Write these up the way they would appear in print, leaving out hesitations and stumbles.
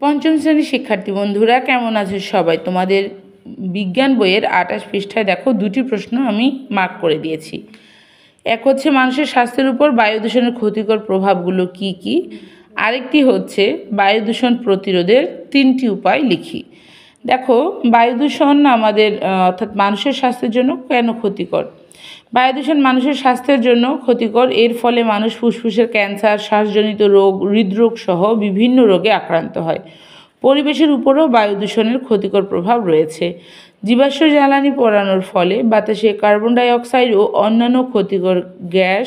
পঞ্চম শ্রেণীর শিক্ষার্থী বন্ধুরা কেমন আছো সবাই? তোমাদের বিজ্ঞান বইয়ের ২৮ পৃষ্ঠায় দেখো দুটি প্রশ্ন আমি মার্ক করে দিয়েছি। এক হচ্ছে মানুষের স্বাস্থ্যের উপর বায়ু দূষণের ক্ষতিকর প্রভাবগুলো কি কি, আরেকটি হচ্ছে বায়ু দূষণ প্রতিরোধের ৩টি উপায় লিখি। দেখো, বায়ু দূষণ আমাদের অর্থাৎ মানুষের স্বাস্থ্যের জন্য কেন ক্ষতিকর? বায়ু দূষণ মানুষের স্বাস্থ্যের জন্য ক্ষতিকর। এর ফলে মানুষ ফুসফুসের ক্যান্সার, শ্বাসজনিত রোগ, হৃদরোগ সহ বিভিন্ন রোগে আক্রান্ত হয়। পরিবেশের উপরও বায়ু দূষণের ক্ষতিকর প্রভাব রয়েছে। জীবাশ্ম জ্বালানি পোড়ানোর ফলে বাতাসে কার্বন ডাই অক্সাইড ও অন্যান্য ক্ষতিকর গ্যাস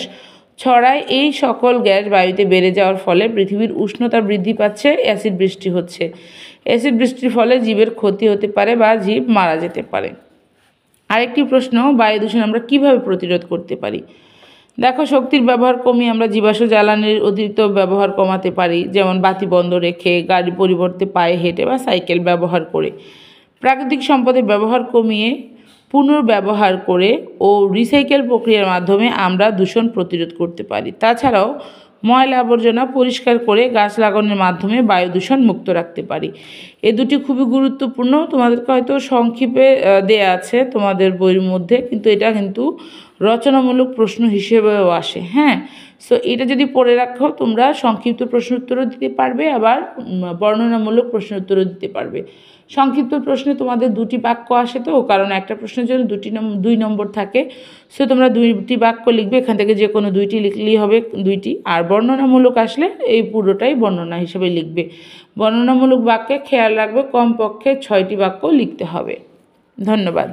ছড়ায়। এই সকল গ্যাস বায়ুতে বেড়ে যাওয়ার ফলে পৃথিবীর উষ্ণতা বৃদ্ধি পাচ্ছে, অ্যাসিড বৃষ্টি হচ্ছে। অ্যাসিড বৃষ্টির ফলে জীবের ক্ষতি হতে পারে বা জীব মারা যেতে পারে। আরেকটি প্রশ্ন, বায়ু দূষণ আমরা কীভাবে প্রতিরোধ করতে পারি? দেখো, শক্তির ব্যবহার কমিয়ে আমরা জীবাশ্ম জ্বালানির অতিরিক্ত ব্যবহার কমাতে পারি, যেমন বাতি বন্ধ রেখে, গাড়ি পরিবর্তে পায়ে হেঁটে বা সাইকেল ব্যবহার করে। প্রাকৃতিক সম্পদের ব্যবহার কমিয়ে পুনর্ব্যবহার করে ও রিসাইকেল প্রক্রিয়ার মাধ্যমে আমরা দূষণ প্রতিরোধ করতে পারি। তাছাড়াও ময়লা আবর্জনা পরিষ্কার করে গাছ লাগানোর মাধ্যমে বায়ু দূষণ মুক্ত রাখতে পারি। এ দুটি খুবই গুরুত্বপূর্ণ। তোমাদেরকে হয়তো সংক্ষেপে দেয়া আছে তোমাদের বইয়ের মধ্যে, কিন্তু এটা কিন্তু রচনামূলক প্রশ্ন হিসেবেও আসে। হ্যাঁ, সো এটা যদি পড়ে রাখো তোমরা সংক্ষিপ্ত প্রশ্ন উত্তরও দিতে পারবে, আবার বর্ণনামূলক প্রশ্ন উত্তরও দিতে পারবে। সংক্ষিপ্ত প্রশ্নে তোমাদের দুটি বাক্য আসে, তো কারণ একটা প্রশ্নের জন্য 2 নম্বর থাকে। সো তোমরা 2টি বাক্য লিখবে, এখান থেকে যে কোনো 2টি লিখলেই হবে, 2টি। আর বর্ণনামূলক আসলে এই পুরোটাই বর্ণনা হিসেবে লিখবে। বর্ণনামূলক বাক্যে খেয়াল রাখবে কমপক্ষে 6টি বাক্য লিখতে হবে। ধন্যবাদ।